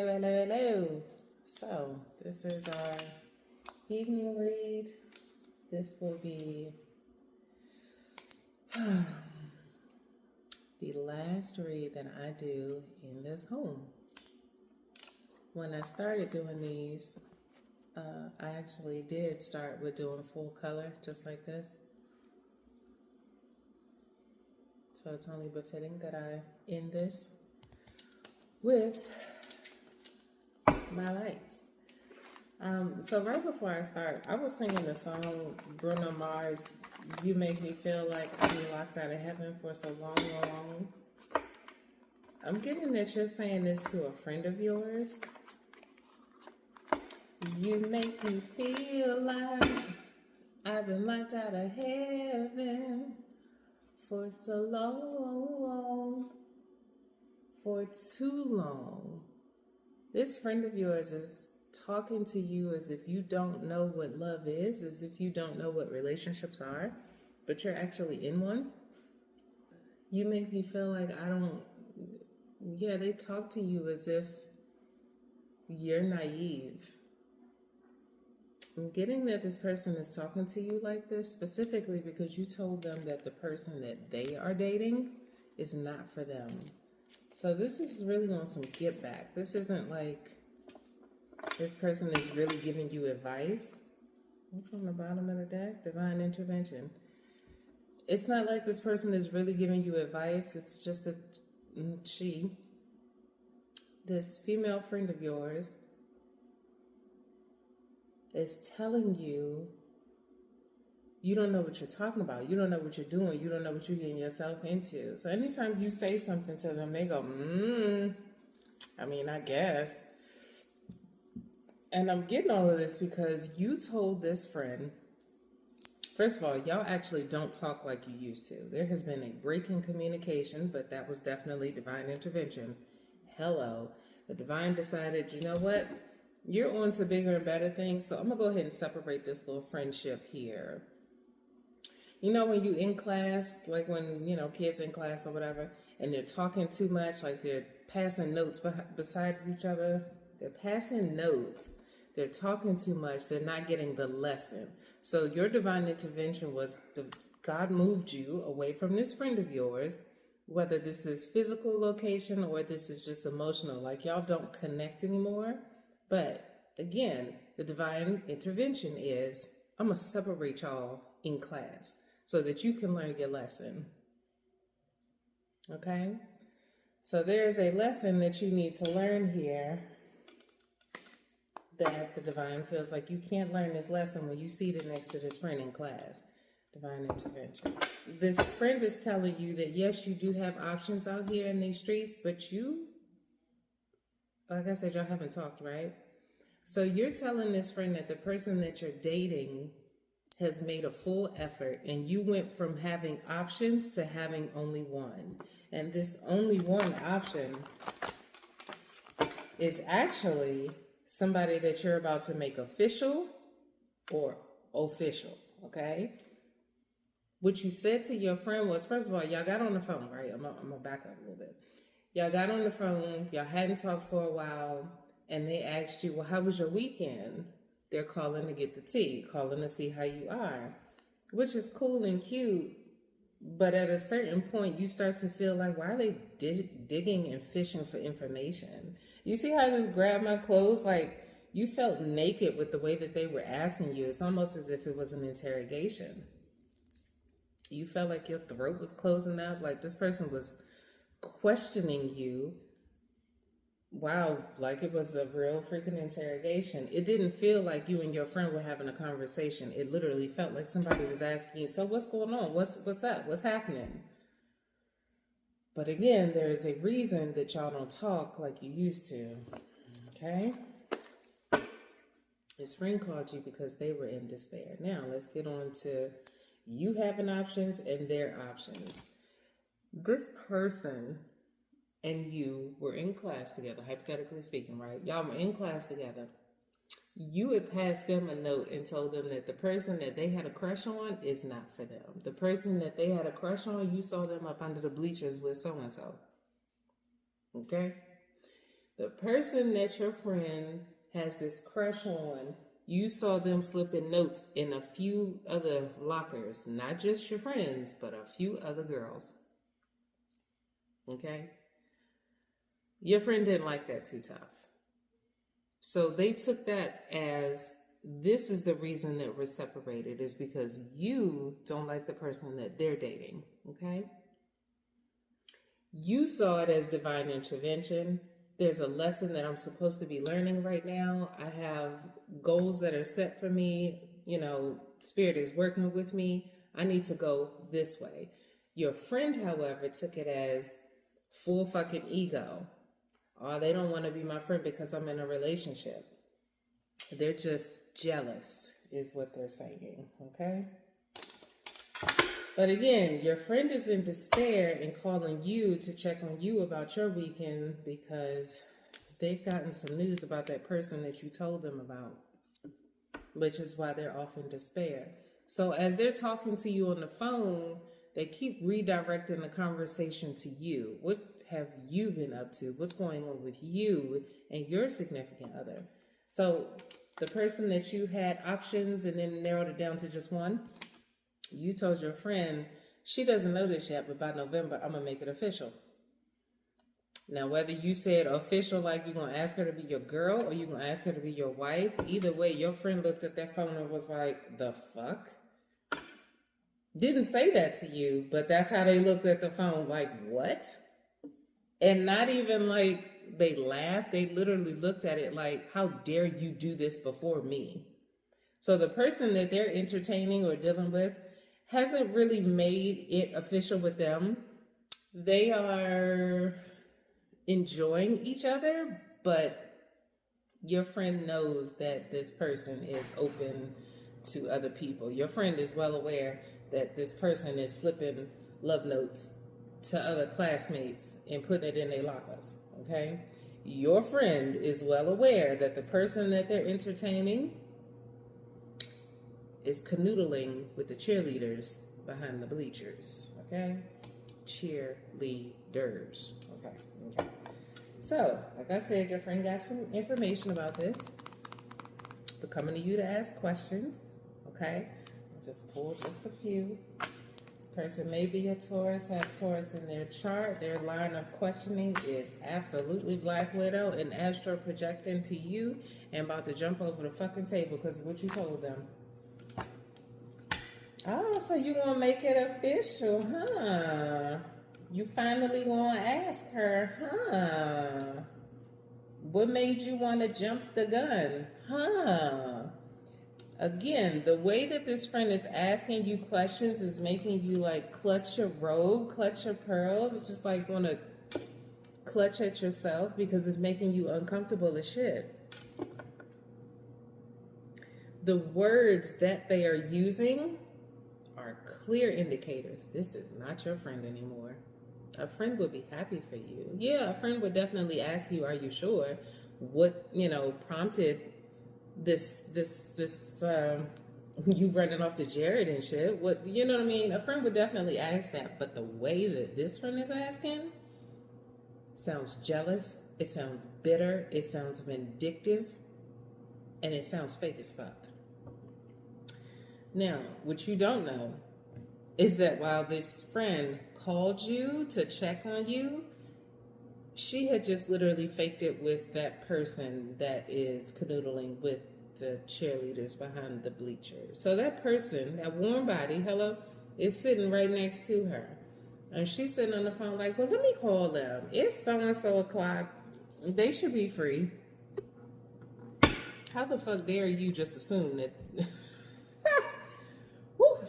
hello. So, this is our evening read. This will be the last read that I do in this home. When I started doing these, I actually did start with doing full color, just like this. So it's only befitting that I end this with my lights. So right before I start, I was singing the song Bruno Mars, "You Make Me Feel Like I've Been Locked Out of Heaven for So long. I'm getting that you're saying this to a friend of yours. You make me feel like I've been locked out of heaven for so long, for too long. This friend of yours is talking to you as if you don't know what love is, as if you don't know what relationships are, but you're actually in one. You make me feel like they talk to you as if you're naive. I'm getting that this person is talking to you like this specifically because you told them that the person that they are dating is not for them. So this is really on some get back. This isn't like this person is really giving you advice. What's on the bottom of the deck? Divine intervention. It's not like this person is really giving you advice. It's just that this female friend of yours, is telling you you don't know what you're talking about. You don't know what you're doing. You don't know what you're getting yourself into. So anytime you say something to them, they go, I guess. And I'm getting all of this because you told this friend, first of all, y'all actually don't talk like you used to. There has been a break in communication, but that was definitely divine intervention. Hello. The divine decided, you know what? You're on to bigger and better things, so I'm going to go ahead and separate this little friendship here. You know when you in class, like when, kids in class or whatever, and they're talking too much, like they're passing notes besides each other? They're passing notes. They're talking too much. They're not getting the lesson. So your divine intervention was God moved you away from this friend of yours, whether this is physical location or this is just emotional. Like y'all don't connect anymore. But again, the divine intervention is, I'm going to separate y'all in class so that you can learn your lesson. Okay? So there's a lesson that you need to learn here that the divine feels like you can't learn this lesson when you seated next to this friend in class. Divine intervention. This friend is telling you that yes, you do have options out here in these streets, but you, like I said, y'all haven't talked, right? So you're telling this friend that the person that you're dating has made a full effort and you went from having options to having only one. And this only one option is actually somebody that you're about to make official or official, okay? What you said to your friend was, first of all, y'all got on the phone, right? I'm gonna back up a little bit. Y'all got on the phone, y'all hadn't talked for a while, and they asked you, well, how was your weekend? They're calling to get the tea, calling to see how you are, which is cool and cute. But at a certain point, you start to feel like, why are they digging and fishing for information? You see how I just grabbed my clothes? Like, you felt naked with the way that they were asking you. It's almost as if it was an interrogation. You felt like your throat was closing up, like this person was questioning you. Wow, like it was a real freaking interrogation. It didn't feel like you and your friend were having a conversation. It literally felt like somebody was asking you, so what's going on? What's up? What's happening? But again, there is a reason that y'all don't talk like you used to. Okay? His friend called you because they were in despair. Now, let's get on to you having options and their options. This person and you were in class together, hypothetically speaking, right? Y'all were in class together. You had passed them a note and told them that the person that they had a crush on is not for them. The person that they had a crush on, you saw them up under the bleachers with so-and-so. Okay? The person that your friend has this crush on, you saw them slipping notes in a few other lockers, not just your friends, but a few other girls. Okay? Your friend didn't like that too tough. So they took that as, this is the reason that we're separated, is because you don't like the person that they're dating. Okay? You saw it as divine intervention. There's a lesson that I'm supposed to be learning right now. I have goals that are set for me. You know, Spirit is working with me. I need to go this way. Your friend, however, took it as full fucking ego. Oh, they don't want to be my friend because I'm in a relationship. They're just jealous, is what they're saying, okay? But again, your friend is in despair and calling you to check on you about your weekend because they've gotten some news about that person that you told them about, which is why they're off in despair. So as they're talking to you on the phone, they keep redirecting the conversation to you. What have you been up to? What's going on with you and your significant other? So the person that you had options and then narrowed it down to just one, you told your friend, she doesn't know this yet, but by November, I'm going to make it official. Now, whether you said official, like you're going to ask her to be your girl or you're going to ask her to be your wife, either way, your friend looked at that phone and was like, the fuck? Didn't say that to you, but that's how they looked at the phone, like, what? And not even like they laughed. They literally looked at it like, how dare you do this before me? So the person that they're entertaining or dealing with hasn't really made it official with them. They are enjoying each other, but your friend knows that this person is open to other people. Your friend is well aware that this person is slipping love notes to other classmates and putting it in their lockers, okay? Your friend is well aware that the person that they're entertaining is canoodling with the cheerleaders behind the bleachers, okay? Cheerleaders, okay. So, like I said, your friend got some information about this. We're coming to you to ask questions, okay? I'll just pull just a few. This person may be a Taurus, have Taurus in their chart. Their line of questioning is absolutely Black Widow and astro projecting to you and about to jump over the fucking table because of what you told them. Oh, so you gonna make it official, huh? You finally gonna ask her, huh? What made you want to jump the gun, huh? Again, the way that this friend is asking you questions is making you like clutch your robe, clutch your pearls. It's just like want to clutch at yourself because it's making you uncomfortable as shit. The words that they are using are clear indicators. This is not your friend anymore. A friend would be happy for you. Yeah, a friend would definitely ask you, are you sure? What, prompted this you running off to Jared and shit? What, you know what I mean? A friend would definitely ask that, but the way that this friend is asking sounds jealous, it sounds bitter, it sounds vindictive, and it sounds fake as fuck. Now, what you don't know is that while this friend called you to check on you, she had just literally faked it with that person that is canoodling with the cheerleaders behind the bleachers. So that person, that warm body, is sitting right next to her. And she's sitting on the phone like, well, let me call them. It's so-and-so o'clock. They should be free. How the fuck dare you just assume that...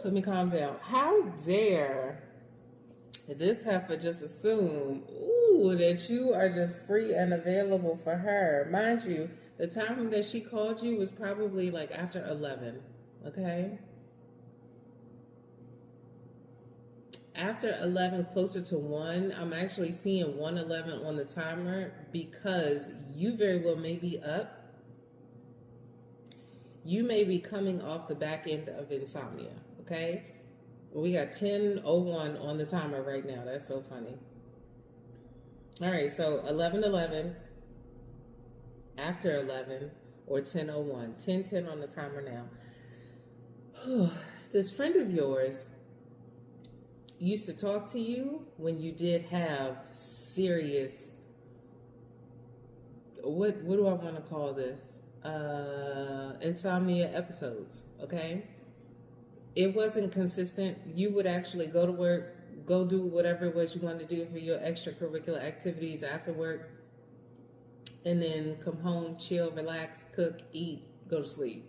Let me calm down. How dare this heifer just assume, that you are just free and available for her? Mind you, the time that she called you was probably like after 11, okay? After 11, closer to 1, I'm actually seeing 1:11 on the timer because you very well may be up. You may be coming off the back end of insomnia. Okay, we got 10:01 on the timer right now. That's so funny. All right, so 11:11. after 11 or 10:01, 10:10 on the timer now. This friend of yours used to talk to you when you did have serious, what do I want to call this? Insomnia episodes, okay? It wasn't consistent. You would actually go to work, go do whatever it was you wanted to do for your extracurricular activities after work, and then come home, chill, relax, cook, eat, go to sleep.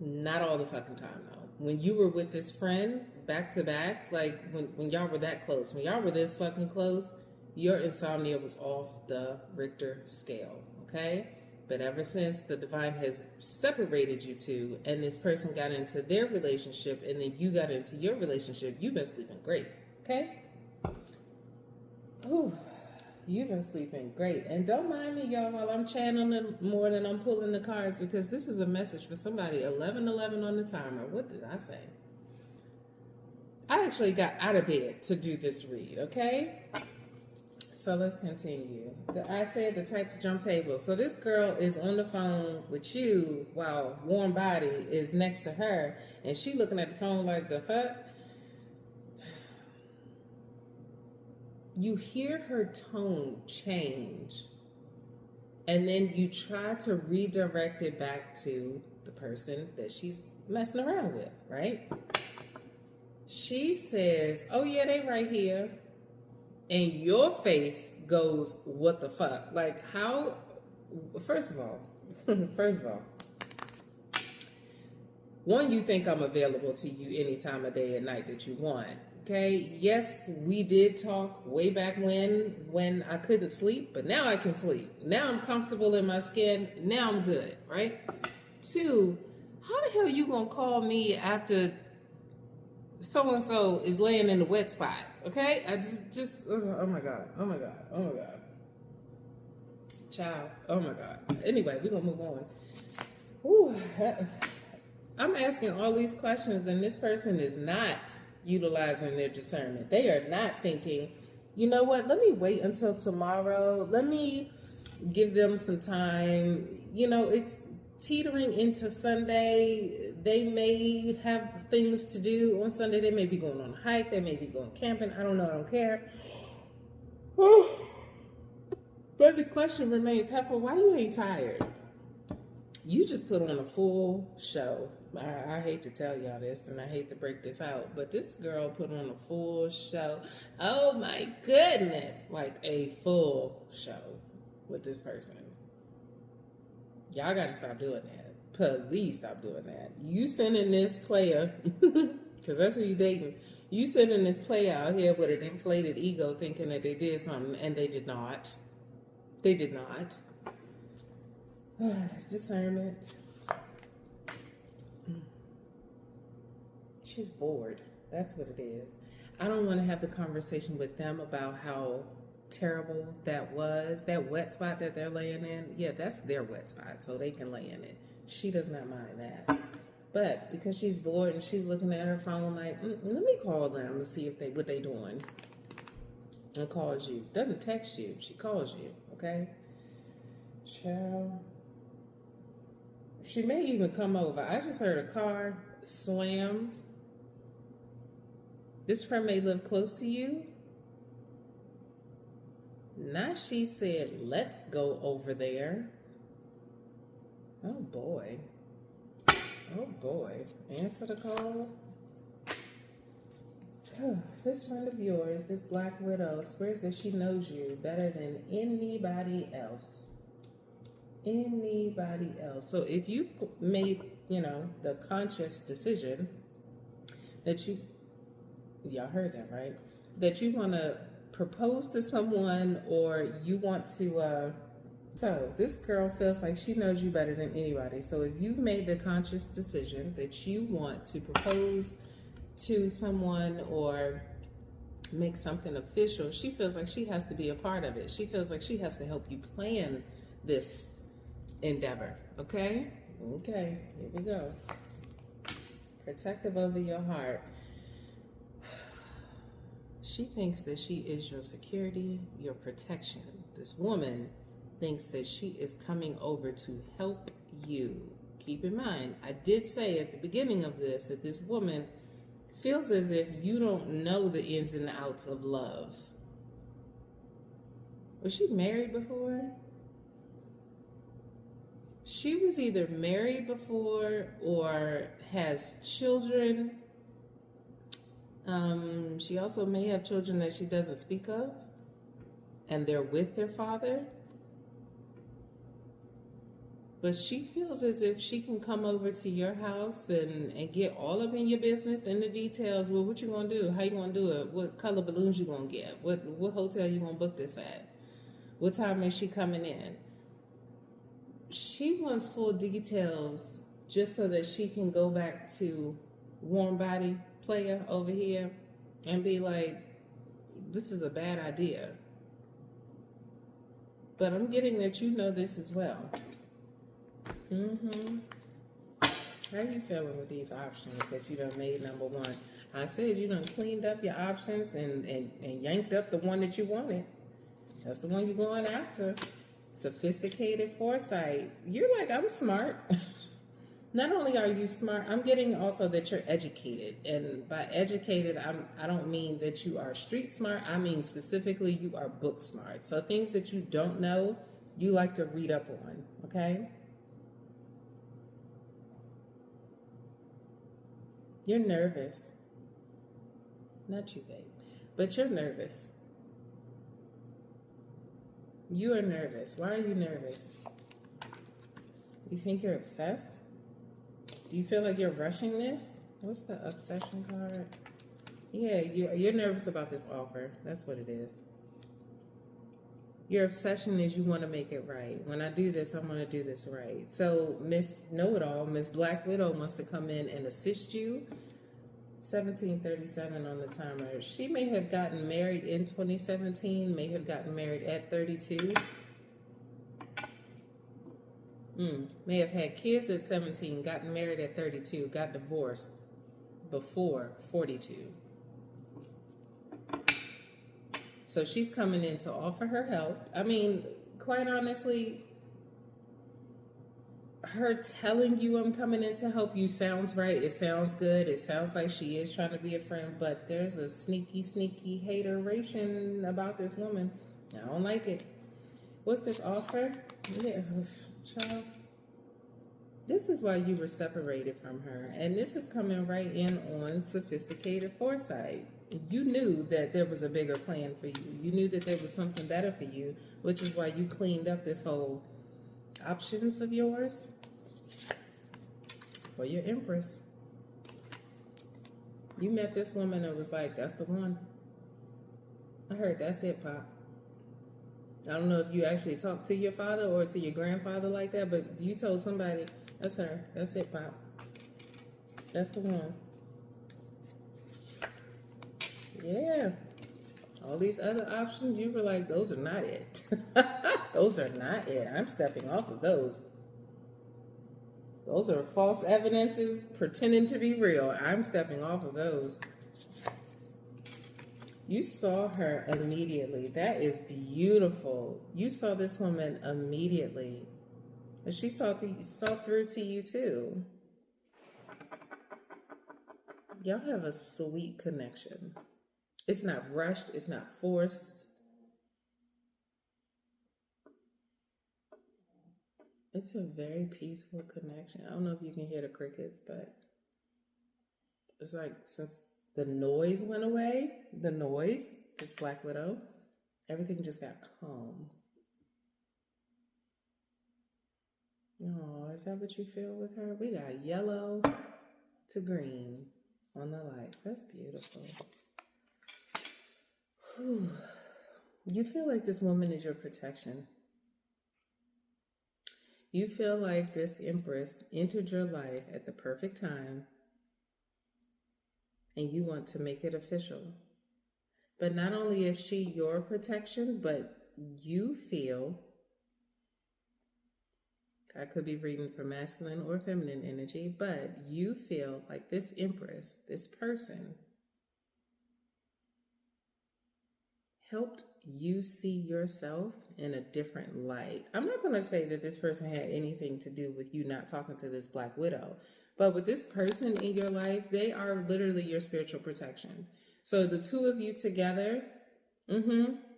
Not all the fucking time, though. When you were with this friend back to back, like when y'all were that close, when y'all were this fucking close, your insomnia was off the Richter scale, okay? But ever since the divine has separated you two and this person got into their relationship and then you got into your relationship, you've been sleeping great, okay? Ooh, you've been sleeping great. And don't mind me, y'all, while I'm channeling more than I'm pulling the cards, because this is a message for somebody. 11:11 on the timer. What did I say? I actually got out of bed to do this read, okay? So let's continue. I said the type to jump tables. So this girl is on the phone with you while warm body is next to her, and she looking at the phone like, the fuck? You hear her tone change, and then you try to redirect it back to the person that she's messing around with, right? She says, oh yeah, they right here. And your face goes, what the fuck? Like, how? First of all, one, you think I'm available to you any time of day and night that you want. Okay, yes, we did talk way back when I couldn't sleep, but now I can sleep. Now I'm comfortable in my skin. Now I'm good, right? Two, how the hell you gonna call me after so-and-so is laying in the wet spot? Okay, I just oh my god, child, oh my god. Anyway, we're gonna move on. Ooh, I'm asking all these questions, and this person is not utilizing their discernment. They are not thinking, you know what, let me wait until tomorrow. Let me give them some time. You know, it's teetering into Sunday. They may have things to do on Sunday. They may be going on a hike. They may be going camping. I don't know. I don't care. But the question remains, Heifer, why you ain't tired? You just put on a full show. I hate to tell y'all this, and I hate to break this out, but this girl put on a full show. Oh my goodness. Like a full show with this person. Y'all got to stop doing that. Please stop doing that. You sending this player, because that's who you dating. You sending this player out here with an inflated ego thinking that they did something, and they did not. They did not. Discernment. She's bored. That's what it is. I don't want to have the conversation with them about how terrible that was. That wet spot that they're laying in, yeah, that's their wet spot, so they can lay in it. She does not mind that. But because she's bored and she's looking at her phone like, let me call them to see if what they doing. And calls you. Doesn't text you. She calls you, okay? Child. She may even come over. I just heard a car slam. This friend may live close to you. Now she said, let's go over there. Oh boy. Oh boy. Answer the call. This friend of yours, this Black Widow, swears that she knows you better than anybody else. Anybody else. So if you made, the conscious decision that y'all heard that, right? That you want to propose to someone, or you want to, so this girl feels like she knows you better than anybody. So if you've made the conscious decision that you want to propose to someone or make something official, she feels like she has to be a part of it. She feels like she has to help you plan this endeavor. Okay? Okay, here we go. Protective over your heart. She thinks that she is your security, your protection. This woman thinks that she is coming over to help you. Keep in mind, I did say at the beginning of this that this woman feels as if you don't know the ins and outs of love. Was she married before? She was either married before or has children. She also may have children that she doesn't speak of, and they're with their father. But she feels as if she can come over to your house and get all up in your business and the details. Well, what you gonna do? How you gonna do it? What color balloons you gonna get? What hotel you gonna book this at? What time is she coming in? She wants full details just so that she can go back to warm body player over here and be like, this is a bad idea. But I'm getting that you know this as well. How are you feeling with these options that you done made number one? I said you done cleaned up your options and yanked up the one that you wanted. That's the one you're going after. Sophisticated foresight. You're like, I'm smart. Not only are you smart, I'm getting also that you're educated. And by educated, I don't mean that you are street smart. I mean specifically you are book smart. So things that you don't know, you like to read up on, okay? You're nervous. Not you, babe. But you're nervous. You are nervous. Why are you nervous? You think you're obsessed? Do you feel like you're rushing this? What's the obsession card? Yeah, you're nervous about this offer. That's what it is. Your obsession is you want to make it right. When I do this, I want to do this right. So Miss Know-It-All, Miss Black Widow wants to come in and assist you. 1737 on the timer. She may have gotten married in 2017, may have gotten married at 32. May have had kids at 17, gotten married at 32, got divorced before 42. So she's coming in to offer her help. I mean, quite honestly, her telling you I'm coming in to help you sounds right. It sounds good. It sounds like she is trying to be a friend, but there's a sneaky hateration about this woman. I don't like it. What's this offer? Yeah, child. This is why you were separated from her. And this is coming right in on sophisticated foresight. You knew that there was a bigger plan for you. You knew that there was something better for you, which is why you cleaned up this whole options of yours for your Empress. You met this woman and was like, that's the one. I heard that's it, Pop. I don't know if you actually talked to your father or to your grandfather like that, but you told somebody, that's her. That's it, Pop. That's the one. Yeah. All these other options, you were like, those are not it. Those are not it. I'm stepping off of those. Those are false evidences pretending to be real. I'm stepping off of those. You saw her immediately. That is beautiful. You saw this woman immediately. And she saw through to you too. Y'all have a sweet connection. It's not rushed. It's not forced. It's a very peaceful connection. I don't know if you can hear the crickets, but it's like since the noise went away, this Black Widow, everything just got calm. Oh, is that what you feel with her? We got yellow to green on the lights. That's beautiful. Whew. You feel like this woman is your protection. You feel like this Empress entered your life at the perfect time and you want to make it official. But not only is she your protection, but you feel, I could be reading for masculine or feminine energy, but you feel like this Empress, this person, helped you see yourself in a different light. I'm not going to say that this person had anything to do with you not talking to this Black Widow, but with this person in your life, they are literally your spiritual protection. So the two of you together,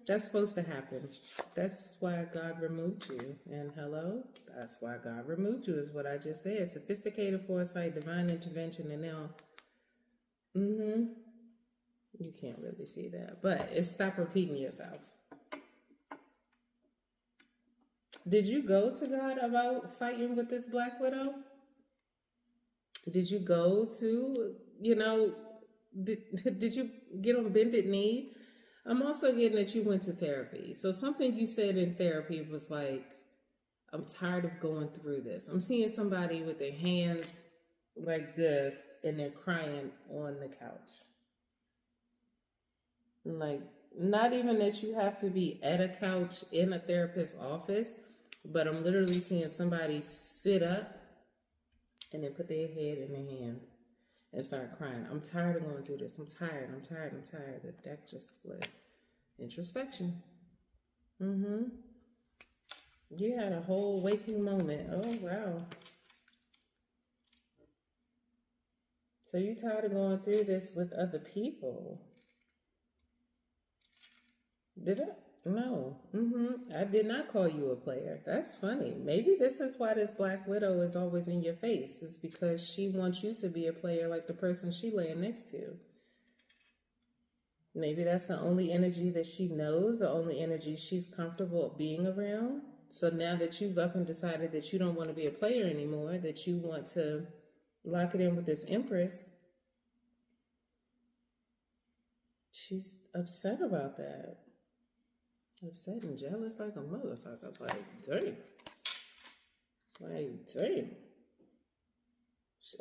that's supposed to happen. That's why God removed you. And hello, that's why God removed you, is what I just said. Sophisticated foresight, divine intervention, and now, you can't really see that. But it's stop repeating yourself. Did you go to God about fighting with this Black Widow? Did you go to, did you get on bended knee? I'm also getting that you went to therapy. So something you said in therapy was like, I'm tired of going through this. I'm seeing somebody with their hands like this and they're crying on the couch. Like, not even that you have to be at a couch in a therapist's office, but I'm literally seeing somebody sit up and then put their head in their hands and start crying. I'm tired of going through this. I'm tired. The deck just split. Introspection. You had a whole waking moment. Oh, wow. So you tired of going through this with other people. Did I? No. I did not call you a player. That's funny. Maybe this is why this Black Widow is always in your face. It's because she wants you to be a player like the person she laying next to. Maybe that's the only energy that she knows, the only energy she's comfortable being around. So now that you've up and decided that you don't want to be a player anymore, that you want to lock it in with this Empress, she's upset about that. Upset and jealous like a motherfucker. Like, damn.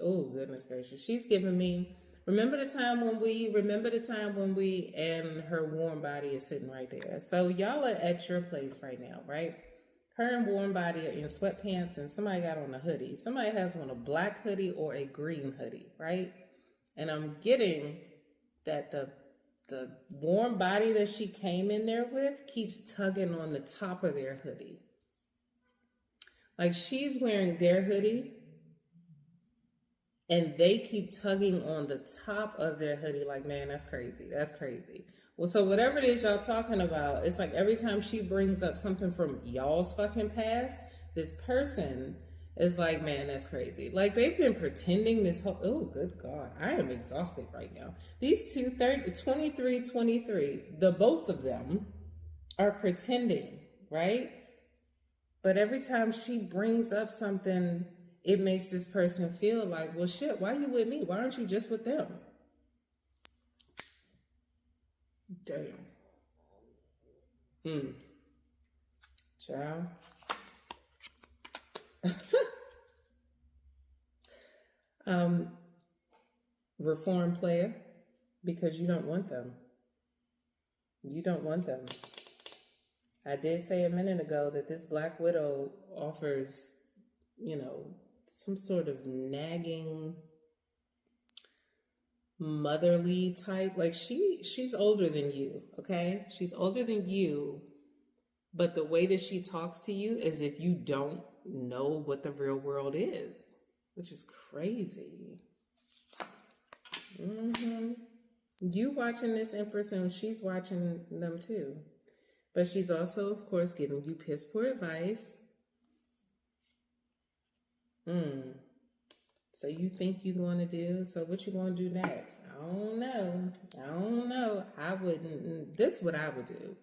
Oh, goodness gracious. She's giving me, remember the time when we, and her warm body is sitting right there. So y'all are at your place right now, right? Her and warm body are in sweatpants and somebody got on a hoodie. Somebody has on a black hoodie or a green hoodie, right? And I'm getting that the warm body that she came in there with keeps tugging on the top of their hoodie. Like she's wearing their hoodie and they keep tugging on the top of their hoodie. Like, man, that's crazy. That's crazy. Well, so whatever it is y'all talking about, it's like every time she brings up something from y'all's fucking past, this person is like, man, that's crazy. Like they've been pretending this whole, oh, good God, I am exhausted right now. These 23, the both of them are pretending, right? But every time she brings up something, it makes this person feel like, well, shit, why are you with me? Why aren't you just with them? Damn. Child. Reform player, because you don't want them. You don't want them. I did say a minute ago that this Black Widow offers, some sort of nagging, motherly type. Like she's older than you, okay? She's older than you, but the way that she talks to you is if you don't know what the real world is, which is crazy. You watching this Empress and she's watching them too. But she's also, of course, giving you piss poor advice. So you think you're going to do, so what you going to do next? I don't know. I wouldn't, this is what I would do.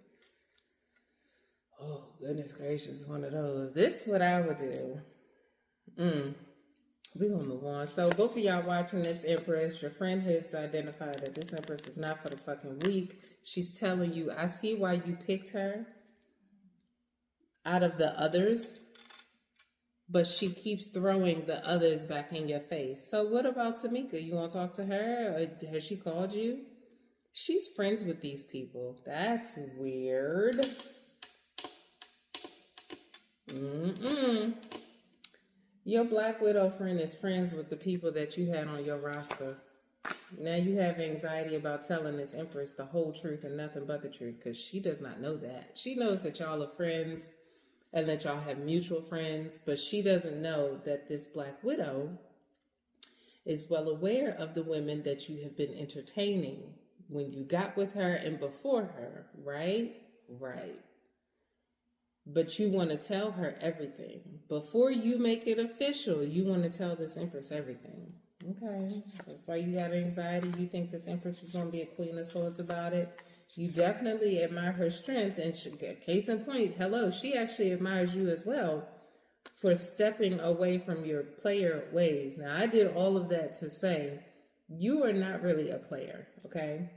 Oh, goodness gracious, one of those. This is what I would do. We're going to move on. So both of y'all watching this Empress, your friend has identified that this Empress is not for the fucking weak. She's telling you, I see why you picked her out of the others, but she keeps throwing the others back in your face. So what about Tamika? You want to talk to her? Or has she called you? She's friends with these people. That's weird. Your Black Widow friend is friends with the people that you had on your roster. Now you have anxiety about telling this Empress the whole truth and nothing but the truth, because she does not know that. She knows that y'all are friends and that y'all have mutual friends, but she doesn't know that this Black Widow is well aware of the women that you have been entertaining when you got with her and before her, right? Right. But you want to tell her everything. Before you make it official, you want to tell this Empress everything. Okay. That's why you got anxiety. You think this Empress is going to be a Queen of Swords about it. You definitely admire her strength. And case in point, hello, she actually admires you as well for stepping away from your player ways. Now, I did all of that to say you are not really a player, okay?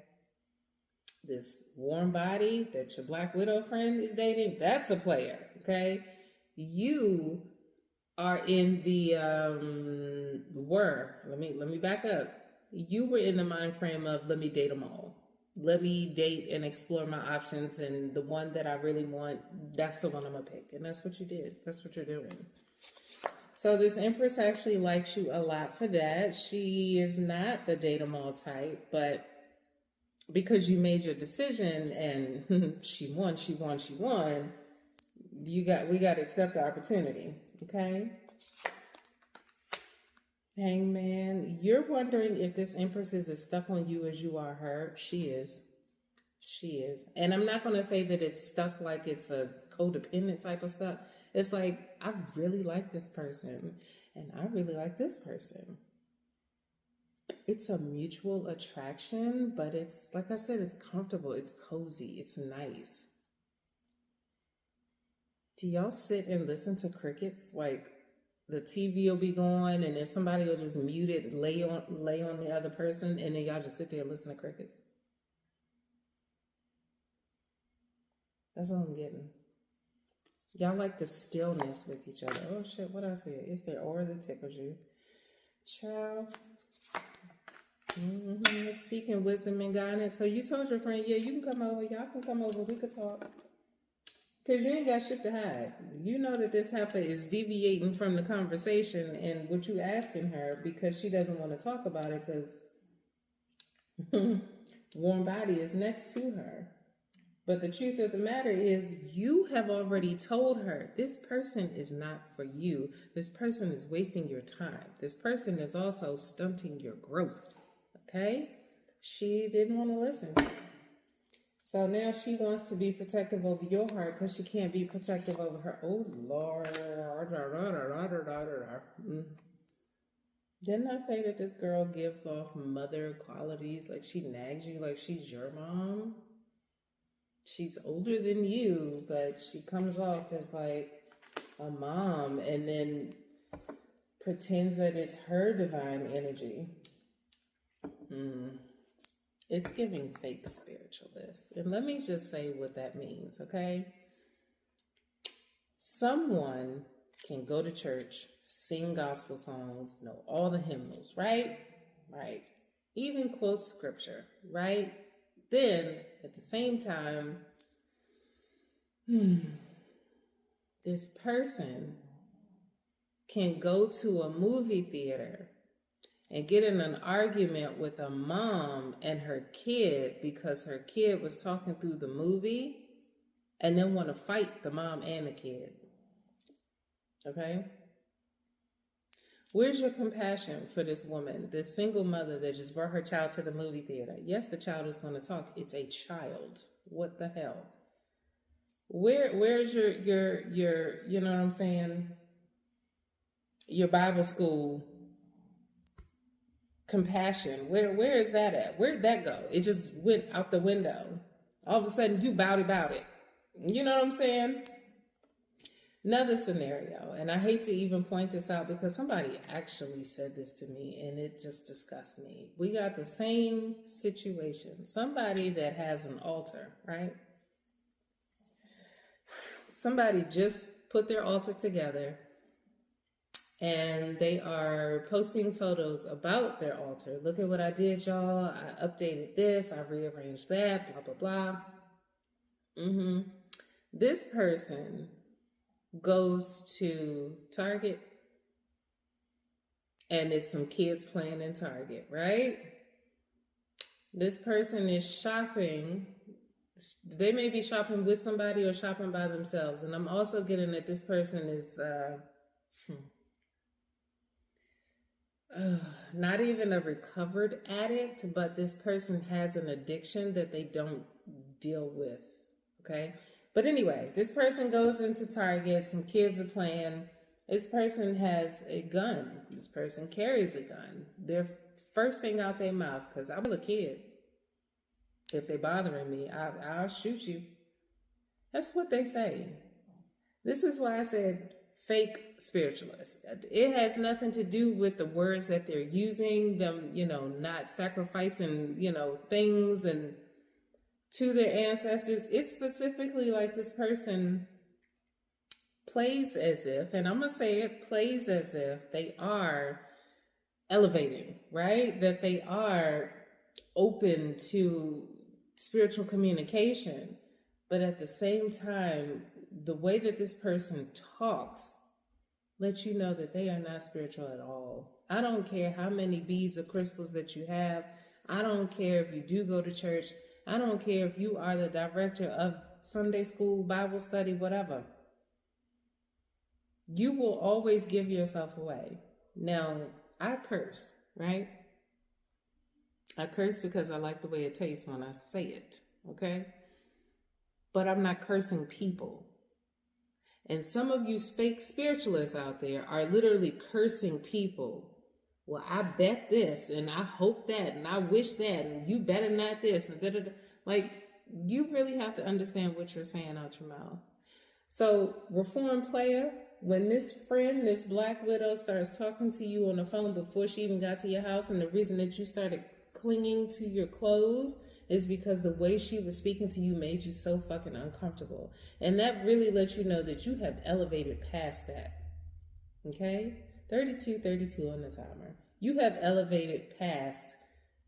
This warm body that your Black Widow friend is dating, that's a player, okay? You are in the let me back up. You were in the mind frame of let me date them all. Let me date and explore my options, and the one that I really want, that's the one I'm gonna pick. And that's what you did. That's what you're doing. So this Empress actually likes you a lot for that. She is not the date 'em all type, but because you made your decision and she won, we got to accept the opportunity, okay? Hangman, you're wondering if this Empress is as stuck on you as you are her. She is. She is. And I'm not going to say that it's stuck like it's a codependent type of stuck. It's like, I really like this person and I really like this person. It's a mutual attraction, but it's, like I said, it's comfortable, it's cozy, it's nice. Do y'all sit and listen to crickets? Like, the TV will be going and then somebody will just mute it and lay on the other person, and then y'all just sit there and listen to crickets? That's what I'm getting. Y'all like the stillness with each other. Oh shit, what I said? It's their aura that tickles you. Child. Seeking wisdom and guidance. So you told your friend, yeah, you can come over. Y'all can come over. We could talk. Because you ain't got shit to hide. You know that this heifer is deviating from the conversation and what you asking her because she doesn't want to talk about it because warm body is next to her. But the truth of the matter is you have already told her this person is not for you. This person is wasting your time. This person is also stunting your growth. Okay? She didn't want to listen. So now she wants to be protective over your heart because she can't be protective over her. Oh, Lord. Didn't I say that this girl gives off mother qualities? Like she nags you like she's your mom? She's older than you, but she comes off as like a mom and then pretends that it's her divine energy. It's giving fake spiritualist. And let me just say what that means, okay? Someone can go to church, sing gospel songs, know all the hymnals, right? Right. Even quote scripture, right? Then, at the same time, this person can go to a movie theater and get in an argument with a mom and her kid because her kid was talking through the movie and then want to fight the mom and the kid. Okay? Where's your compassion for this woman, this single mother that just brought her child to the movie theater? Yes, the child is going to talk. It's a child. What the hell? Where's your you know what I'm saying? Your Bible school compassion. Where is that at? Where'd that go? It just went out the window. All of a sudden you about it. You know what I'm saying? Another scenario, and I hate to even point this out because somebody actually said this to me and it just disgusts me. We got the same situation. Somebody that has an altar, right? Somebody just put their altar together and they are posting photos about their altar. Look at what I did, y'all. I updated this, I rearranged that, blah, blah, blah. This person goes to Target and there's some kids playing in Target, right? This person is shopping. They may be shopping with somebody or shopping by themselves. And I'm also getting that this person is not even a recovered addict, but this person has an addiction that they don't deal with. Okay? But anyway, this person goes into Target, some kids are playing. This person has a gun. This person carries a gun. Their first thing out their mouth, because I'm a kid. If they bothering me, I'll shoot you. That's what they say. This is why I said fake spiritualists. It has nothing to do with the words that they're using, them, not sacrificing, things and to their ancestors. It's specifically like this person plays as if, and I'm going to say it, plays as if they are elevating, right? That they are open to spiritual communication. But at the same time, the way that this person talks lets you know that they are not spiritual at all. I don't care how many beads or crystals that you have. I don't care if you do go to church. I don't care if you are the director of Sunday school, Bible study, whatever. You will always give yourself away. Now, I curse, right? I curse because I like the way it tastes when I say it, okay? But I'm not cursing people. And some of you fake spiritualists out there are literally cursing people. Well, I bet this, and I hope that, and I wish that, and you better not this, and da-da-da. Like, you really have to understand what you're saying out your mouth. So, reform player, when this friend, this black widow, starts talking to you on the phone before she even got to your house, and the reason that you started clinging to your clothes is because the way she was speaking to you made you so fucking uncomfortable. And that really lets you know that you have elevated past that. Okay? 32 on the timer. You have elevated past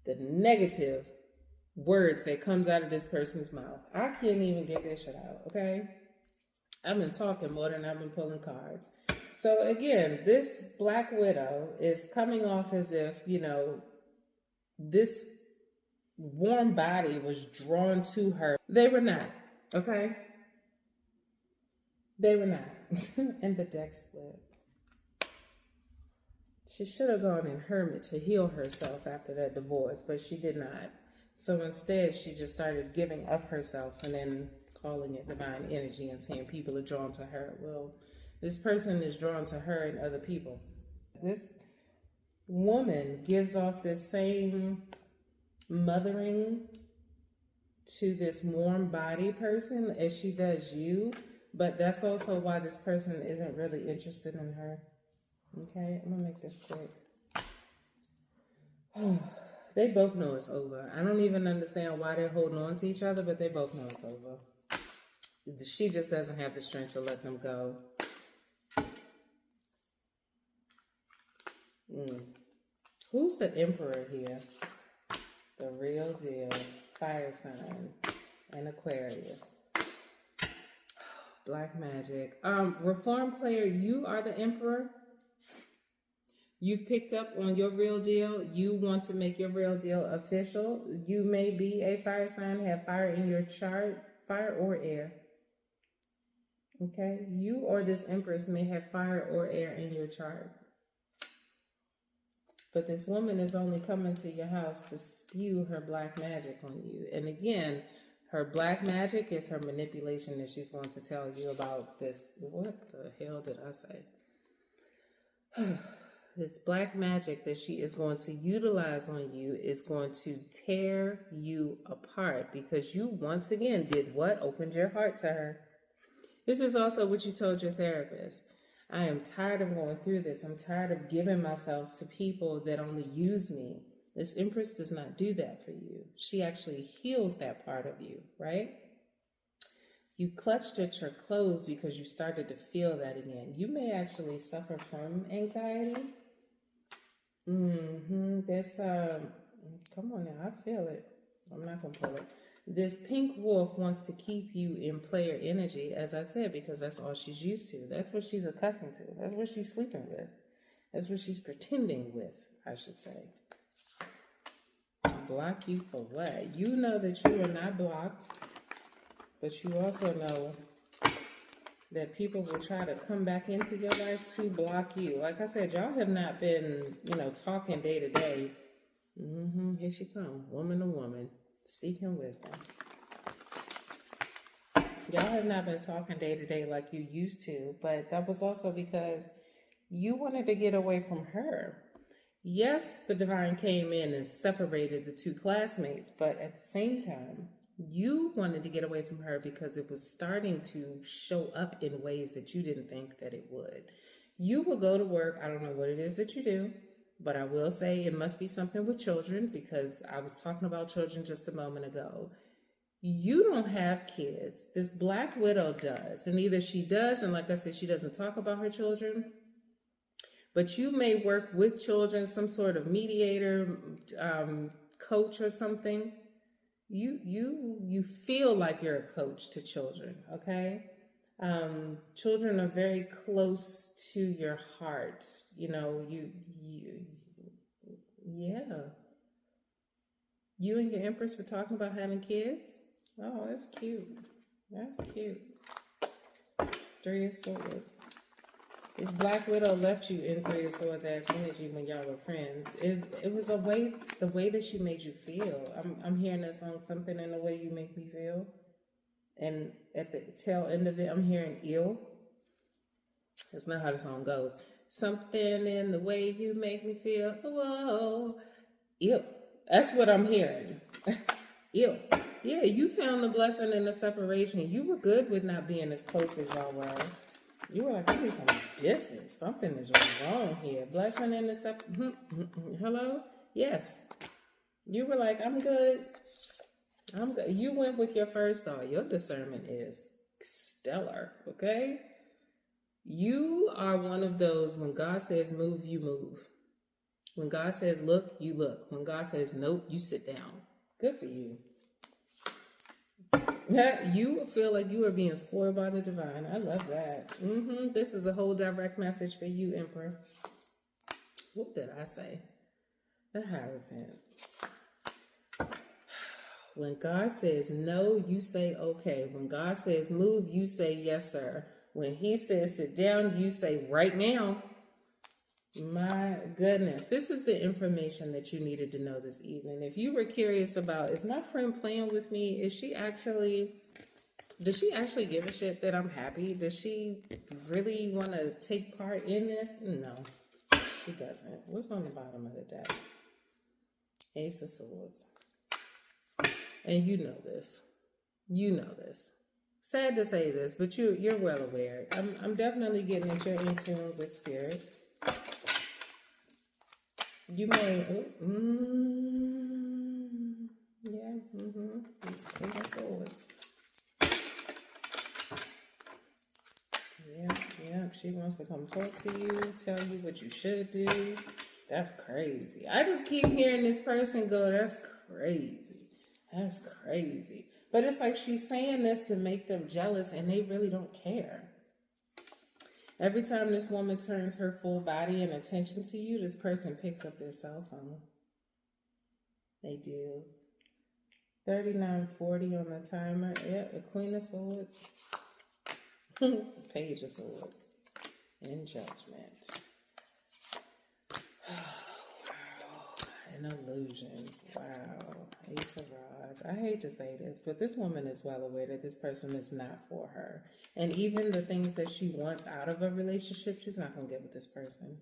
the negative words that comes out of this person's mouth. I can't even get this shit out, okay? I've been talking more than I've been pulling cards. So again, this black widow is coming off as if, this warm body was drawn to her. They were not, okay? They were not. And the deck split. She should have gone in hermit to heal herself after that divorce, but she did not. So instead, she just started giving up herself and then calling it divine energy and saying people are drawn to her. Well, this person is drawn to her and other people. This woman gives off this same mothering to this warm body person as she does you, but that's also why this person isn't really interested in her. Okay, I'm gonna make this quick. They both know it's over. I don't even understand why they're holding on to each other, but they both know it's over. She just doesn't have the strength to let them go. Who's the emperor here? The real deal. Fire sign and Aquarius. Black magic. Reform player, you are the emperor. You've picked up on your real deal. You want to make your real deal official. You may be a fire sign, have fire in your chart, fire or air. Okay? You or this empress may have fire or air in your chart. But this woman is only coming to your house to spew her black magic on you. And again, her black magic is her manipulation that she's going to tell you about this. What the hell did I say? This black magic that she is going to utilize on you is going to tear you apart because you once again did what? Opened your heart to her. This is also what you told your therapist. I am tired of going through this. I'm tired of giving myself to people that only use me. This empress does not do that for you. She actually heals that part of you, right? You clutched at your clothes because you started to feel that again. You may actually suffer from anxiety. This, come on now, I feel it. I'm not going to pull it. This pink wolf wants to keep you in player energy, as I said, because that's all she's used to. That's what she's accustomed to. That's what she's sleeping with. That's what she's pretending with, I should say. block you for what? You know that you are not blocked, but you also know that people will try to come back into your life to block you. Like I said, y'all have not been, talking day to day. Here she come, woman to woman, seeking wisdom. Y'all have not been talking day to day like you used to, but that was also because you wanted to get away from her. Yes, the divine came in and separated the two classmates, but at the same time, you wanted to get away from her because it was starting to show up in ways that you didn't think that it would. You will go to work. I don't know what it is that you do, but I will say it must be something with children, because I was talking about children just a moment ago. You don't have kids. This Black Widow does. And either she does, and like I said, she doesn't talk about her children, but you may work with children, some sort of mediator, coach or something. You feel like you're a coach to children, okay? Children are very close to your heart. Yeah. You and your Empress were talking about having kids? Oh, that's cute. That's cute. 3 of Swords. This Black Widow left you in 3 of Swords ass energy when y'all were friends. It was the way that she made you feel. I'm hearing that song, Something in the Way You Make Me Feel. And at the tail end of it, I'm hearing ill. That's not how the song goes. Something in the way you make me feel. Whoa. Ill. That's what I'm hearing. Ill. Yeah, you found the blessing in the separation. You were good with not being as close as y'all were. You were like, I need some distance. Something is wrong here. Blessing in the hello? Yes. You were like, I'm good. I'm good. You went with your first thought. Your discernment is stellar, okay? You are one of those, when God says move, you move. When God says look, you look. When God says nope, you sit down. Good for you. You feel like you are being spoiled by the divine. I love that. This is a whole direct message for you, Emperor. What did I say? The Hierophant. When God says no, you say okay. When God says move, you say yes, sir. When he says sit down, you say right now. My goodness, this is the information that you needed to know this evening. If you were curious about, is my friend playing with me? Does she actually give a shit that I'm happy? Does she really want to take part in this? No, she doesn't. What's on the bottom of the deck? Ace of Swords. And you know this. You know this. Sad to say this, but you're well aware. I'm definitely getting that you're in tune with spirit. You may, These Queen of Swords. Yeah, she wants to come talk to you, tell you what you should do. That's crazy. I just keep hearing this person go, that's crazy. That's crazy. But it's like she's saying this to make them jealous, and they really don't care. Every time this woman turns her full body and attention to you, this person picks up their cell phone. They do. 39:40 on the timer. Yeah, the Queen of Swords. Page of Swords. In Judgment. Wow. And Illusions. Wow. Ace of Rods. I hate to say this, but this woman is well aware that this person is not for her. And even the things that she wants out of a relationship, she's not going to get with this person.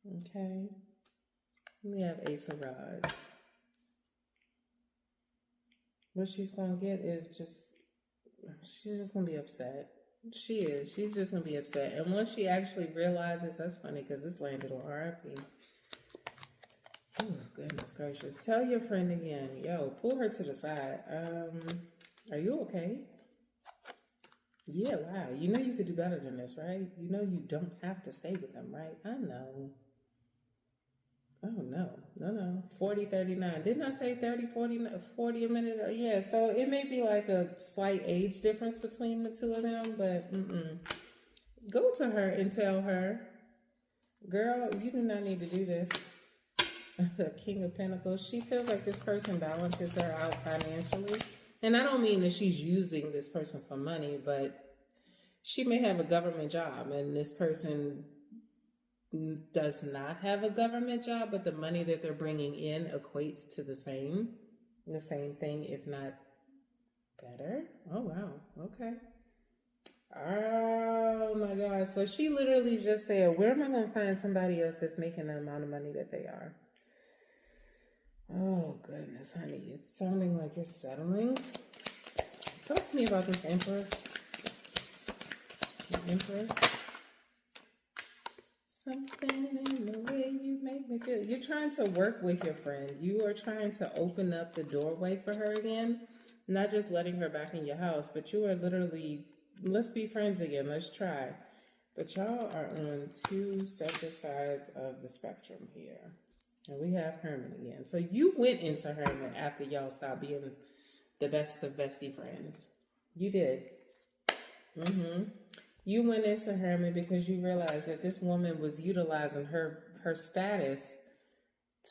Okay. We have Ace of Rods. What she's going to get is she's just going to be upset. She is. She's just going to be upset. And once she actually realizes, that's funny because this landed on RIP. Oh, goodness gracious. Tell your friend again. Yo, pull her to the side. Are you okay? Yeah, wow. You know you could do better than this, right? You know you don't have to stay with them, right? I know. Oh, no. 40, 39. Didn't I say 30, 40 a minute ago? Yeah, so it may be like a slight age difference between the two of them, but go to her and tell her, girl, you do not need to do this. The King of Pentacles. She feels like this person balances her out financially. And I don't mean that she's using this person for money, but she may have a government job and this person does not have a government job, but the money that they're bringing in equates to the same thing, if not better. Oh, wow. Okay. Oh my God. So she literally just said, where am I going to find somebody else that's making the amount of money that they are? Oh goodness, honey. It's sounding like you're settling. Talk to me about this Emperor. The Emperor. Something in the way you make me feel. You're trying to work with your friend. You are trying to open up the doorway for her again. Not just letting her back in your house, but you are literally, let's be friends again. Let's try. But y'all are on two separate sides of the spectrum here. And we have Herman again. So you went into Herman after y'all stopped being the best of bestie friends. You did. You went into Herman because you realized that this woman was utilizing her status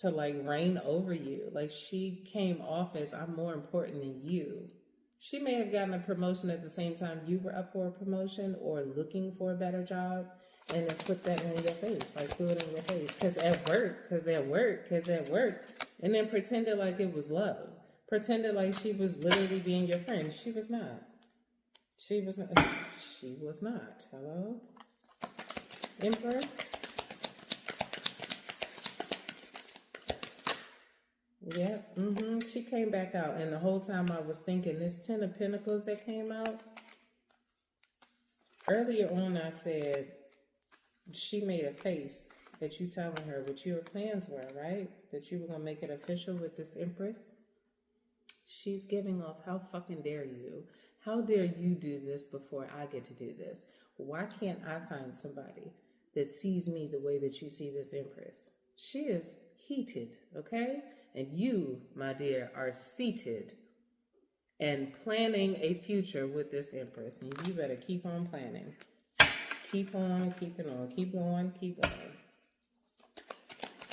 to like reign over you. Like she came off as, I'm more important than you. She may have gotten a promotion at the same time you were up for a promotion or looking for a better job, and then put that in your face, like threw it in your face. Because at work. And then pretended like it was love. Pretended like she was literally being your friend. She was not. She was not. She was not. Hello? Emperor? Yeah, she came back out, and the whole time I was thinking, this Ten of Pentacles that came out, earlier on I said, she made a face at you telling her what your plans were, right? That you were going to make it official with this Empress. She's giving off, how fucking dare you? How dare you do this before I get to do this? Why can't I find somebody that sees me the way that you see this Empress? She is heated, okay? And you, my dear, are seated and planning a future with this Empress. And you better keep on planning. Keep on, keeping on, keep going, keep going.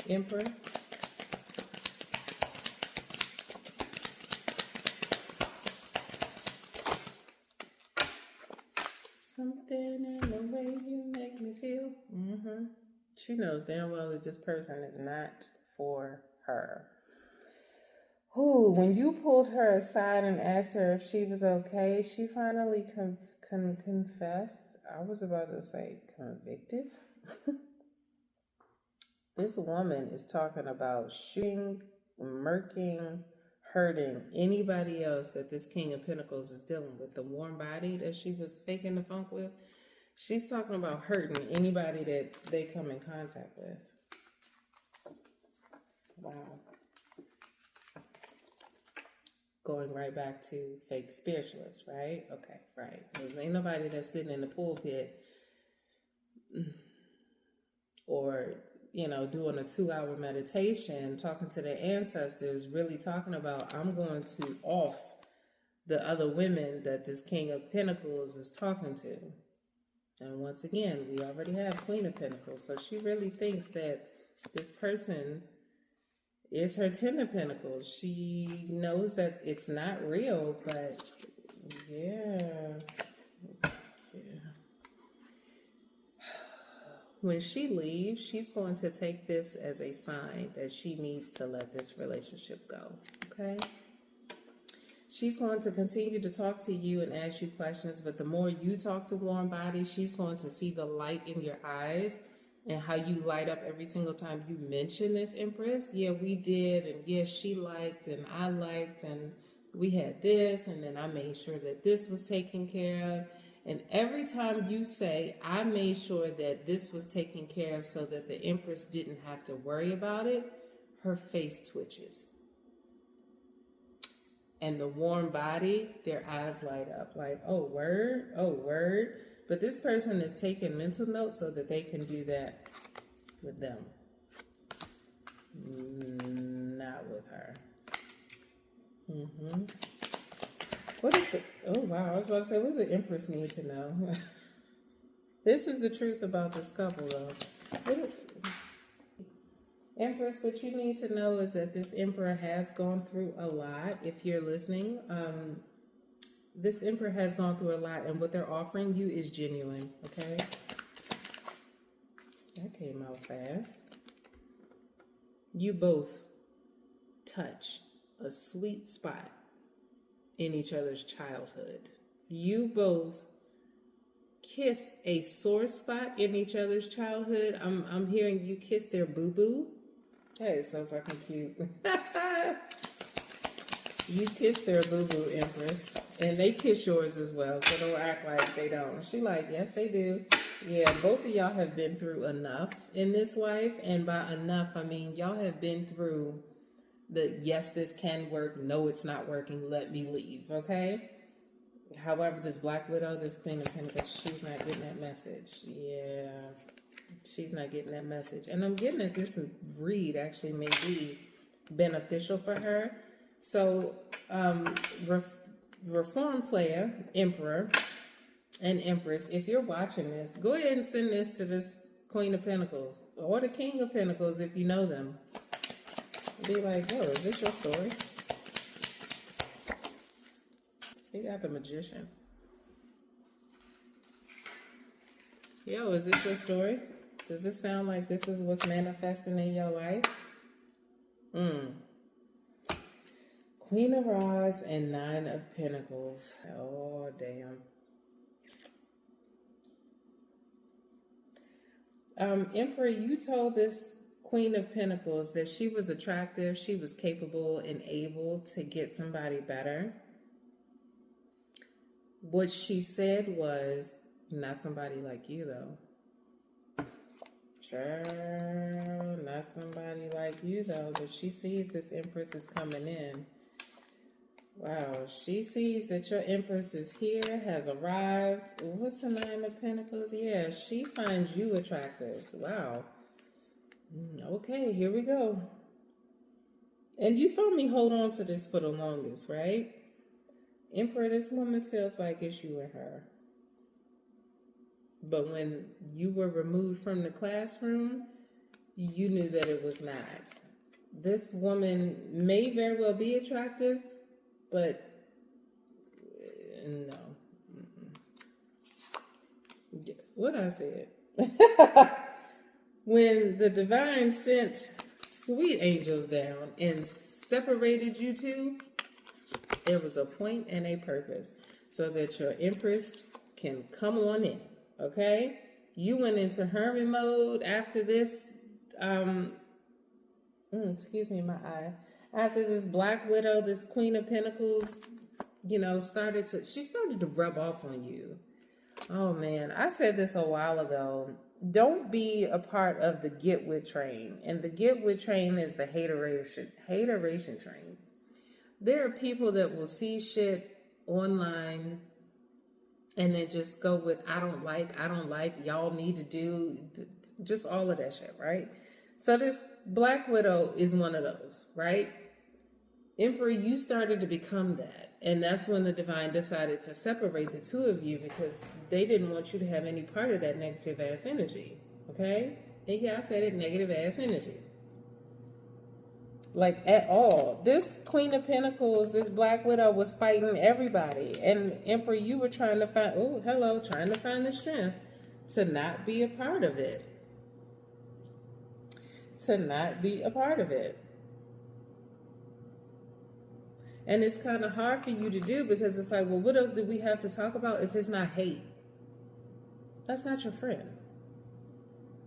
Emperor. Something in the way you make me feel. She knows damn well that this person is not for her. Ooh, when you pulled her aside and asked her if she was okay, she finally confessed. I was about to say convicted. This woman is talking about shooting, murking, hurting anybody else that this King of Pentacles is dealing with. The warm body that she was faking the funk with. She's talking about hurting anybody that they come in contact with. Wow. Going right back to fake spiritualists, right? Okay, right. There ain't nobody that's sitting in the pulpit or, doing a 2-hour meditation, talking to their ancestors, really talking about, I'm going to off the other women that this King of Pentacles is talking to. And once again, we already have Queen of Pentacles. So she really thinks that this person is her Ten of Pentacles. She knows that it's not real, but yeah. When she leaves, she's going to take this as a sign that she needs to let this relationship go, okay? She's going to continue to talk to you and ask you questions, but the more you talk to Warm Body, she's going to see the light in your eyes and how you light up every single time you mention this Empress. Yeah, we did, and yeah, she liked, and I liked, and we had this, and then I made sure that this was taken care of. And every time you say, I made sure that this was taken care of so that the Empress didn't have to worry about it, her face twitches. And the Warm Body, their eyes light up like, oh, word, oh, word. But this person is taking mental notes so that they can do that with them. Not with her. What is the... Oh, wow. I was about to say, what does the Empress need to know? This is the truth about this couple, though. Empress, what you need to know is that this Emperor has gone through a lot. If you're listening, this Emperor has gone through a lot, and what they're offering you is genuine, okay? That came out fast. You both touch a sweet spot in each other's childhood. You both kiss a sore spot in each other's childhood. I'm hearing you kiss their boo-boo. That is so fucking cute. You kiss their boo-boo, Empress. And they kiss yours as well, so don't act like they don't. She like, yes, they do. Yeah, both of y'all have been through enough in this life. And by enough, I mean y'all have been through the, yes, this can work. No, it's not working. Let me leave, okay? However, this Black Widow, this Queen of Pentacles, she's not getting that message. Yeah, she's not getting that message. And I'm getting that this read actually may be beneficial for her. So, Reform player, Emperor, and Empress, if you're watching this, go ahead and send this to this Queen of Pentacles or the King of Pentacles if you know them. Be like, yo, is this your story? You got the Magician. Yo, is this your story? Does this sound like this is what's manifesting in your life? Queen of Rods and Nine of Pentacles. Oh, damn. Emperor, you told this Queen of Pentacles that she was attractive, she was capable and able to get somebody better. What she said was, not somebody like you, though. Sure, not somebody like you, though. But she sees this Empress is coming in. Wow, she sees that your Empress is here, has arrived. What's the Nine of Pentacles? Yeah, she finds you attractive. Wow. Okay, here we go. And you saw me hold on to this for the longest, right? Emperor, this woman feels like it's you and her. But when you were removed from the classroom, you knew that it was not. This woman may very well be attractive, but no. What I said. When the divine sent sweet angels down and separated you two, there was a point and a purpose so that your Empress can come on in, okay? You went into hermit mode after this, excuse me, my eye. After this Black Widow, this Queen of Pentacles, you know, she started to rub off on you. Oh man, I said this a while ago. Don't be a part of the get with train. And the get with train is the hateration train. There are people that will see shit online and then just go with, I don't like, y'all need to do, just all of that shit, right? So this Black Widow is one of those, right? Emperor, you started to become that. And that's when the divine decided to separate the two of you because they didn't want you to have any part of that negative ass energy. Okay? And yeah, I said it, negative ass energy. Like at all. This Queen of Pentacles, this Black Widow was fighting everybody. And Emperor, you were trying to trying to find the strength to not be a part of it. To not be a part of it. And it's kind of hard for you to do because it's like, well, what else do we have to talk about if it's not hate? That's not your friend.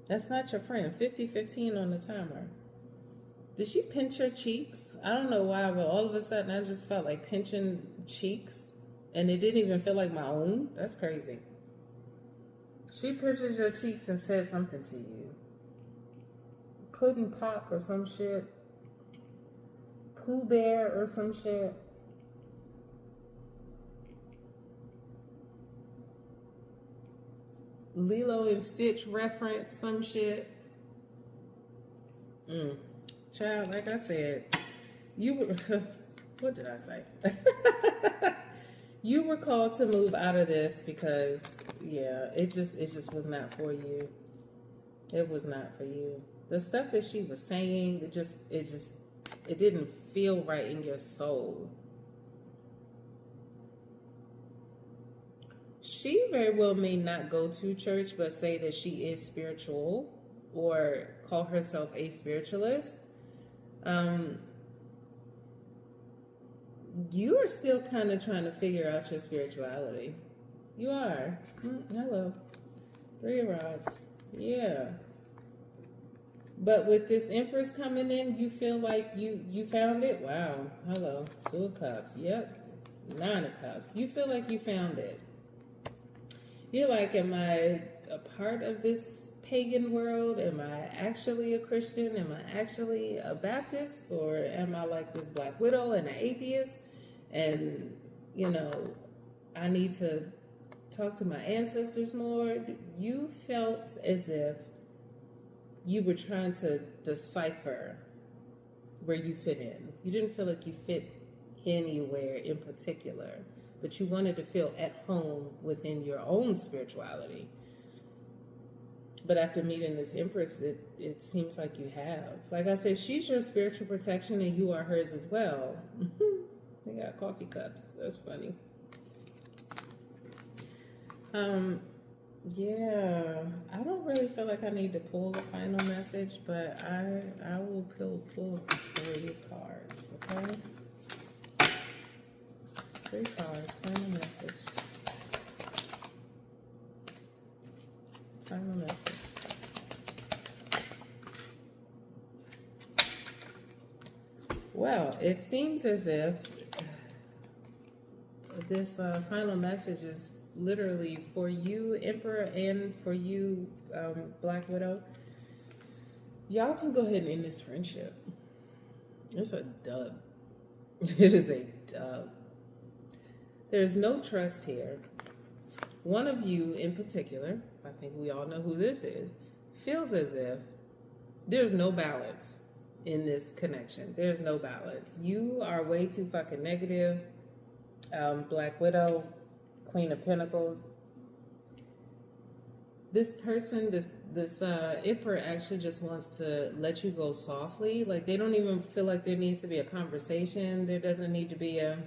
That's not your friend. 50-15 on the timer. Did she pinch her cheeks? I don't know why, but all of a sudden I just felt like pinching cheeks. And it didn't even feel like my own. That's crazy. She pinches your cheeks and says something to you. Pudding Pop or some shit. Pooh Bear or some shit. Lilo and Stitch reference, some shit. Child, like I said, you were, what did I say? You were called to move out of this because, yeah, it just was not for you. It was not for you. The stuff that she was saying, it didn't feel right in your soul. She very well may not go to church, but say that she is spiritual or call herself a spiritualist. You are still kind of trying to figure out your spirituality. You are. Hello. 3 of Rods. Yeah. But with this Empress coming in, you feel like you found it? Wow. Hello. 2 of Cups. Yep. 9 of Cups. You feel like you found it. You're like, am I a part of this pagan world? Am I actually a Christian? Am I actually a Baptist? Or am I like this Black Widow and an atheist? And, you know, I need to talk to my ancestors more. You felt as if you were trying to decipher where you fit in. You didn't feel like you fit anywhere in particular, but you wanted to feel at home within your own spirituality. But after meeting this Empress, it seems like you have. Like I said, she's your spiritual protection and you are hers as well. They got coffee cups. That's funny. Yeah, I don't really feel like I need to pull the final message, but I will pull 3 cards, okay? 3 cards, final message. Final message. Well, it seems as if this final message is literally for you, Emperor, and for you, Black Widow. Y'all can go ahead and end this friendship. It's a dub. It is a dub. There's no trust here. One of you in particular, I think we all know who this is, feels as if there's no balance in this connection. There's no balance. You are way too fucking negative. Black Widow, Queen of Pentacles. This person, this Emperor actually just wants to let you go softly. Like, they don't even feel like there needs to be a conversation. There doesn't need to be a,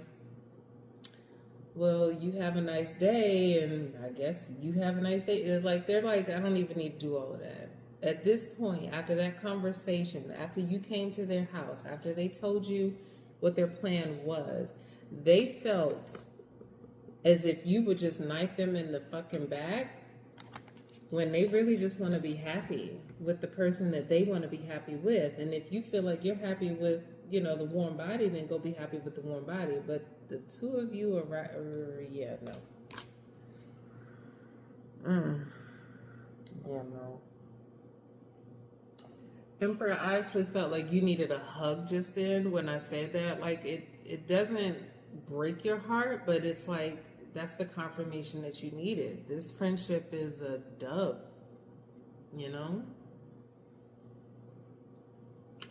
well, you have a nice day, and I guess you have a nice day. It's like, they're like, I don't even need to do all of that. At this point, after that conversation, after you came to their house, after they told you what their plan was, they felt as if you would just knife them in the fucking back when they really just want to be happy with the person that they want to be happy with. And if you feel like you're happy with, you know, the warm body, then go be happy with the warm body. But the 2 of you are right. Yeah, no. Yeah, no. Emperor, I actually felt like you needed a hug just then when I said that. Like, it doesn't break your heart, but it's like, that's the confirmation that you needed. This friendship is a dub, you know?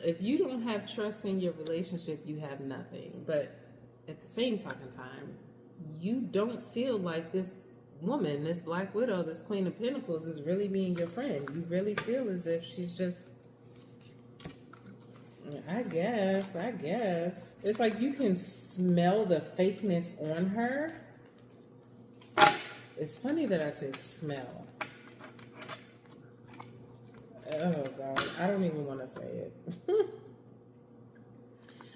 If you don't have trust in your relationship, you have nothing. But at the same fucking time, you don't feel like this woman, this Black Widow, this Queen of Pentacles is really being your friend. You really feel as if she's just, I guess. It's like you can smell the fakeness on her. It's funny that I said smell. Oh, God. I don't even want to say it.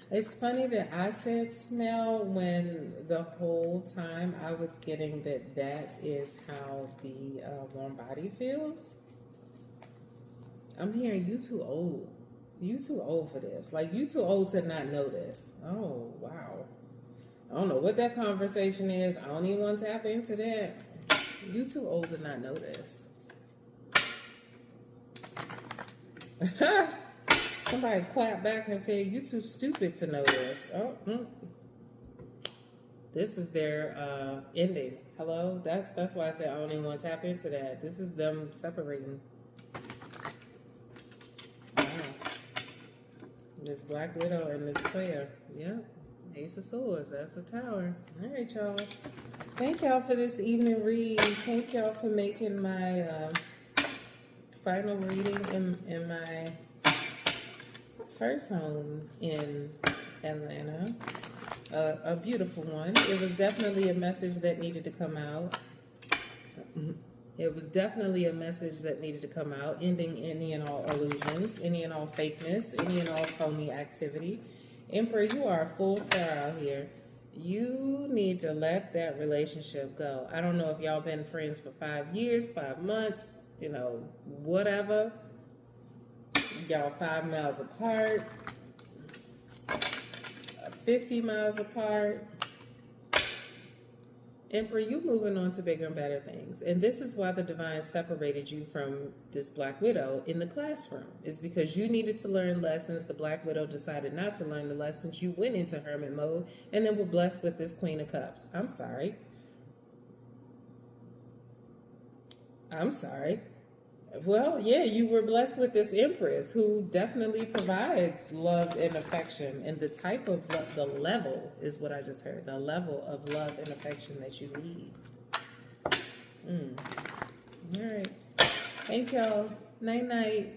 It's funny that I said smell when the whole time I was getting that is how the warm body feels. I'm hearing you too old. You too old for this. Like, you too old to not know this. Oh, wow. I don't know what that conversation is. I don't even want to tap into that. You too old to not know this. Somebody clapped back and said, you too stupid to know this. Oh, This is their ending. Hello? That's why I said I don't even want to tap into that. This is them separating. Wow. This Black Widow and this player. Yep. Ace of Swords. That's a tower. All right, y'all. Thank y'all for this evening read. Thank y'all for making my final reading in my first home in Atlanta. A beautiful one. It was definitely a message that needed to come out. It was definitely a message that needed to come out, ending any and all illusions, any and all fakeness, any and all phony activity. Emperor, you are a full star out here. You need to let that relationship go. I don't know if y'all been friends for 5 years, 5 months, you know, whatever. Y'all 5 miles apart, 50 miles apart. Emperor, you moving on to bigger and better things. And this is why the divine separated you from this Black Widow in the classroom. Is because you needed to learn lessons. The Black Widow decided not to learn the lessons. You went into hermit mode and then were blessed with this Queen of Cups. I'm sorry. Well, yeah, you were blessed with this Empress who definitely provides love and affection. And the type of love, the level is what I just heard. The level of love and affection that you need. All right. Thank y'all. Night-night.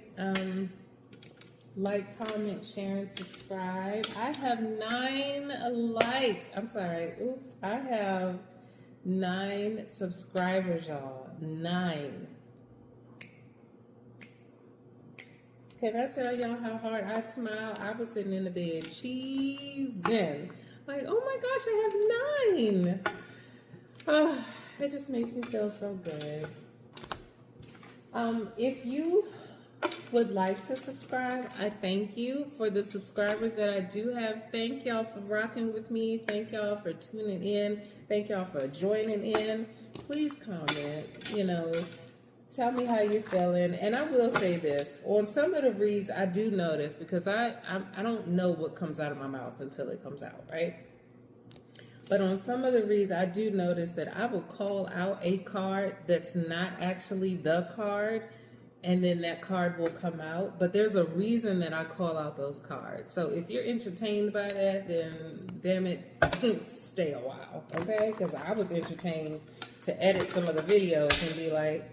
Like, comment, share, and subscribe. I have 9 likes. I'm sorry. Oops. I have 9 subscribers, y'all. 9. Can I tell y'all how hard I smile? I was sitting in the bed cheesing. Like, oh my gosh, I have 9. Oh, it just makes me feel so good. If you would like to subscribe, I thank you. For the subscribers that I do have, thank y'all for rocking with me. Thank y'all for tuning in. Thank y'all for joining in. Please comment, you know. Tell me how you're feeling. And I will say this. On some of the reads, I do notice, because I don't know what comes out of my mouth until it comes out, right? But on some of the reads, I do notice that I will call out a card that's not actually the card, and then that card will come out. But there's a reason that I call out those cards. So if you're entertained by that, then damn it, stay a while, okay? Because I was entertained to edit some of the videos and be like,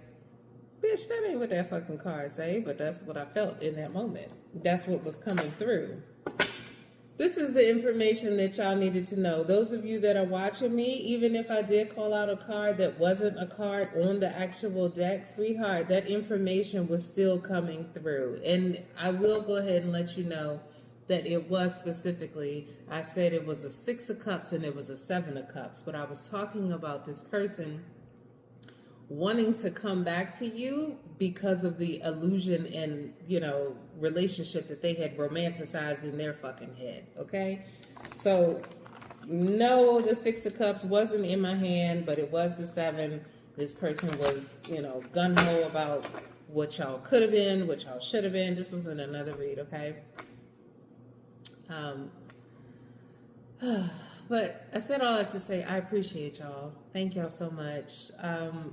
bitch, that ain't what that fucking card say, but that's what I felt in that moment. That's what was coming through. This is the information that y'all needed to know. Those of you that are watching me, even if I did call out a card that wasn't a card on the actual deck, sweetheart, that information was still coming through. And I will go ahead and let you know that it was specifically, I said it was a 6 of Cups and it was a 7 of Cups, but I was talking about this person wanting to come back to you because of the illusion and, you know, relationship that they had romanticized in their fucking head, okay? So, no, the 6 of Cups wasn't in my hand, but it was the 7. This person was, you know, gung-ho about what y'all could have been, what y'all should have been. This was in another read, okay? But I said all that to say I appreciate y'all. Thank y'all so much.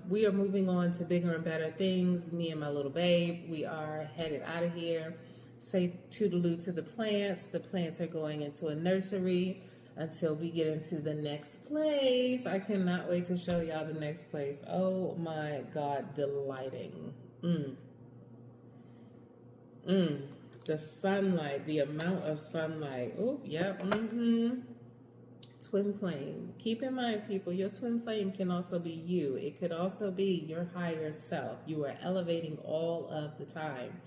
We are moving on to bigger and better things. Me and my little babe, we are headed out of here. Say toodaloo to the plants. The plants are going into a nursery until we get into the next place. I cannot wait to show y'all the next place. Oh my God, the lighting. The sunlight, the amount of sunlight. Oh, yep, Twin flame. Keep in mind, people, your twin flame can also be you. It could also be your higher self. You are elevating all of the time.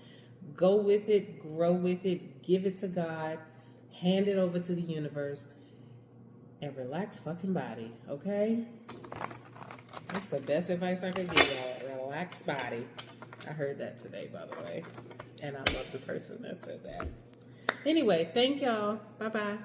Go with it, grow with it, give it to God, hand it over to the universe, and relax fucking body, okay? That's the best advice I could give y'all. Relax body. I heard that today, by the way. And I love the person that said that. Anyway, thank y'all. Bye-bye.